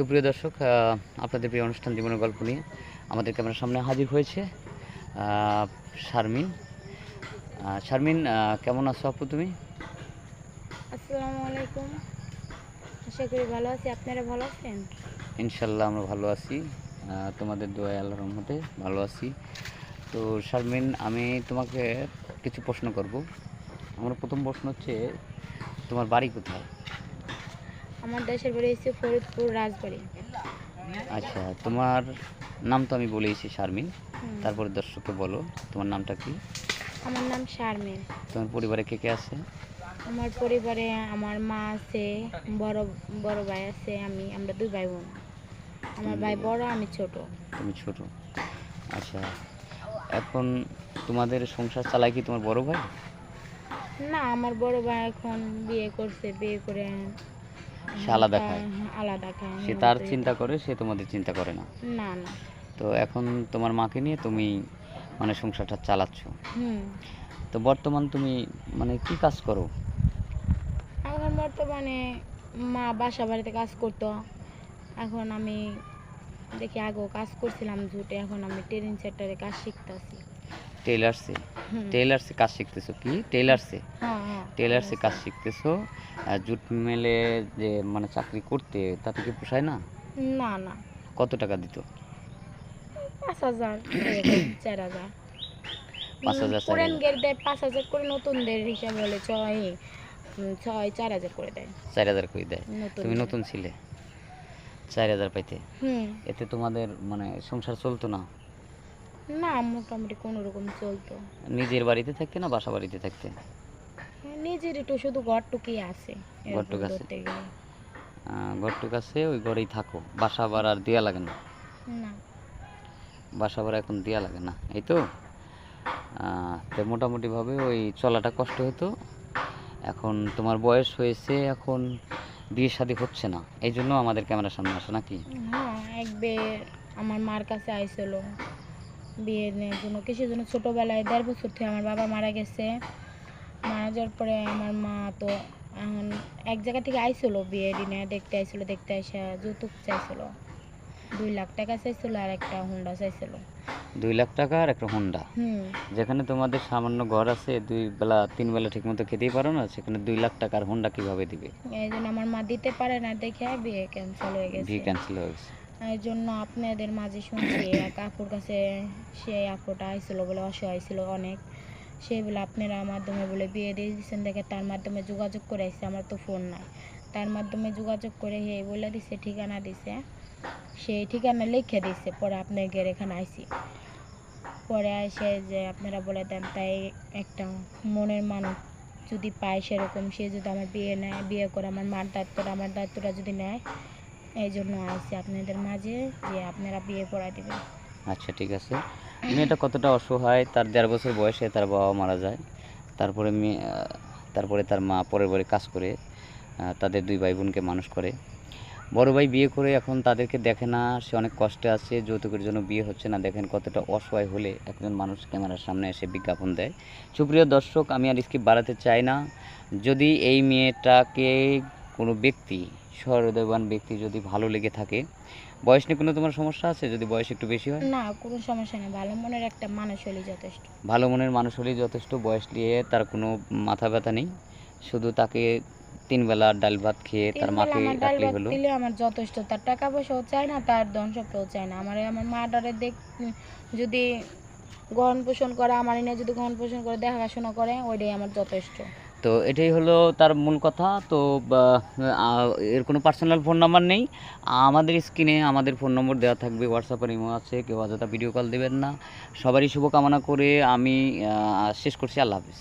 সুপ্রিয় দর্শক, আপনাদের প্রিয় অনুষ্ঠান জীবনের গল্প নিয়ে আমাদের ক্যামেরার সামনে হাজির হয়েছে শারমিন। শারমিন, কেমন আছো আপু তুমি? আসসালামু আলাইকুম। আশা করি ভালো আছি। আপনারা ভালো আছেন? ইনশাল্লাহ আমরা ভালো আছি, তোমাদের দোয়ায় আল্লাহর রহমতে ভালো আছি। তো শারমিন, আমি তোমাকে কিছু প্রশ্ন করব। আমার প্রথম প্রশ্ন হচ্ছে, তোমার বাড়ি কোথায়? আমার দেশের বাড়ি হচ্ছে ফরিদপুর রাজবাড়ি। আচ্ছা, তোমার নাম তো আমি বলেইছি শারমিন, হুম, তারপরে দর্শককে বলো তোমার নামটা কি। আমার নাম শারমিন। তোমার পরিবারে কে কে আছে? আমার পরিবারে আমার মা আছে, বড় বড় ভাই আছে, আমরা দুই ভাই বোন। আমার ভাই বড়, আমি ছোট। তুমি ছোট। আচ্ছা, এখন তোমাদের সংসার চালায় কি তোমার বড় ভাই? না, আমার বড় ভাই এখন বিয়ে করছে, বিয়ে করে সে আলাদা খায়? আলাদা খায়। সে আমি তার মতো চিন্তা করে, সে তোমাদের চিন্তা করে না? না না। তো এখন তোমার মাকে নিয়ে তুমি মানে সংসারটা চালাচ্ছ। হুম, তো বর্তমান তুমি মানে কি কাজ করো? এখন বর্তমানে মা বাসা বাড়িতে কাজ করতো। এখন আমি দেখি আগেও কাজ করছিলাম জুটে, এখন আমি ট্রেনিং সেক্টরে কাজ শিখতেছি। টেইলার্সে? হুম, টেইলার্সে কাজ শিখতেছো? কি টেইলার্সে? হ্যাঁ হ্যাঁ, টেইলার্সে কাজ শিখতেছো? জুট মিলে যে মানে চাকরি করতে, তাতে কি পোষায় না? না না, কত টাকা দিত? 5,000 এরকম, 4,000। 5,000 পুরান 4,000? গেট দেয় 5,000 করে, নতুনদের হিসাবে হলে 4,000 করে দেয়। 4,000 করে দেয়? নতুন তুমি নতুন ছিলে, 4,000 পাইতে? হুম, এতে তোমাদের মানে সংসার চলতো না? না মোটামুটি কোনো রকম চলতো। নিজের বাড়িতে থাকতে না বাসা বাড়িতে থাকতে? নিজের একটু শুধু ঘরটুকুই আছে এরকম ঘরটুক আছে? ধরতে গেলে। ঘরটুক আছে, ওই ঘরেই থাকো, বাসা ভাড়া আর দেওয়া লাগে না? না, বাসা ভাড়া এখন দেওয়া লাগে না, এই তো। তো মোটামুটিভাবে ওই চলাটা কষ্ট হতো। এখন তোমার বয়স হয়েছে, এখন বিয়ে শাদী হচ্ছে না, এই জন্য আমাদের ক্যামেরার সামনে আসে নাকি? হ্যাঁ একবার আমার মার কাছে আইছিল বিয়ের জন্য, কিসের জন্য, ছোটবেলায় 1.5 বছর থেকে আমার বাবা মারা গেছে। মারা যাওয়ার পরে আমার মা তো এখন এক জায়গা থেকে আইছিল, বিয়ে দিনে দেখতে আইছিল, দেখতে আসা যৌতুক চাইছিল, 2 লাখ টাকা চাইছিল আর একটা হুন্ডা চাইছিল। 2 লাখ টাকা আর একটা হোন্ডা? হুম, যেখানে তোমাদের সামান্য ঘর আছে, 2 বেলা 3 বেলা ঠিক মতো খেতেই পারো না, সেখানে 2 লাখ টাকার হোন্ডা কিভাবে দিবে? এই জন্য আমার মা দিতে পারে না দেখে বিয়ে ক্যান্সেল হয়ে গেছে। বিয়ে ক্যান্সেল হয়ে গেছে? এই জন্য আপনাদের মাঝে শুনছি এক আপুর কাছে, সেই আপুটা আইছিল বলে, অসহায় ছিল অনেক, সেই বলে আপনারা মাধ্যমে বলে বিয়ে দিয়ে দিচ্ছেন দেখে তার মাধ্যমে যোগাযোগ করে আসছে। আমার তো ফোন নাই, তার মাধ্যমে যোগাযোগ করে হে বলে দিছে, ঠিকানা দিছে, সেই ঠিকানা লিখে দিছে। পরে আপনাদের এখানে আইসি, পরে আসে যে আপনারা বলে দেন, তাই একটা মনের মানুষ যদি পায় সেরকম, সে যদি আমার বিয়ে নেয়, বিয়ে করে আমার মার দায়িত্বটা, আমার দায়িত্বটা যদি নেয়, এই জন্য আসছি আপনাদের মাঝে যে আপনারা বিয়ে করাই দেবেন। আচ্ছা, ঠিক আছে। মেয়েটা কতটা অসহায়, তার 1.5 বছর বয়সে তার বাবা মারা যায়, তারপরে তারপরে তার মা পরের বাড়ি কাজ করে তাদের 2 ভাই বোনকে মানুষ করে। বড় ভাই বিয়ে করে এখন তাদেরকে দেখে না, সে অনেক কষ্টে আছে, যৌতুকের জন্য বিয়ে হচ্ছে না। দেখেন কতটা অসহায় হলে একজন মানুষ ক্যামেরার সামনে এসে বিজ্ঞাপন দেয়। সুপ্রিয় দর্শক, আমি আর স্কিপ বাড়াতে চাই না। যদি এই মেয়েটাকে কোনো ব্যক্তি, সহৃদয়বান ব্যক্তি যদি ভালো লেগে থাকে, বয়স নিয়ে কোনো তোমার সমস্যা আছে? যদি বয়স একটু বেশি হয়? না, কোনো সমস্যা নেই, ভালো মনের একটা মানুষ হলেই যথেষ্ট। ভালো মনের মানুষ হলেই যথেষ্ট, বয়স নিয়ে তার কোনো মাথা ব্যথা নেই। শুধু তাকে 3 বেলা ডাল ভাত খেয়ে তার 3 বেলা মাকে আমার ডাল রাখলেই ভাত হলো। দিলে আমার যথেষ্ট, তার টাকা পয়সাও চাই না, তার ধন সম্পদও চাই না। আমার মা ডারে যদি গ্রহণ পোষণ করে, আমার এনে যদি গ্রহণ পোষণ করে, দেখাশোনা করে, ওইটাই আমার যথেষ্ট। তো এটাই হলো তার মূল কথা। তো এর কোনো পার্সোনাল ফোন নাম্বার নেই। আমাদের স্ক্রিনে আমাদের ফোন নম্বর দেওয়া থাকবে, হোয়াটসঅ্যাপের ইমো আছে, কেউ অযথা ভিডিও কল দেবেন না। সবারই শুভকামনা করে আমি শেষ করছি। আল্লাহ হাফিজ।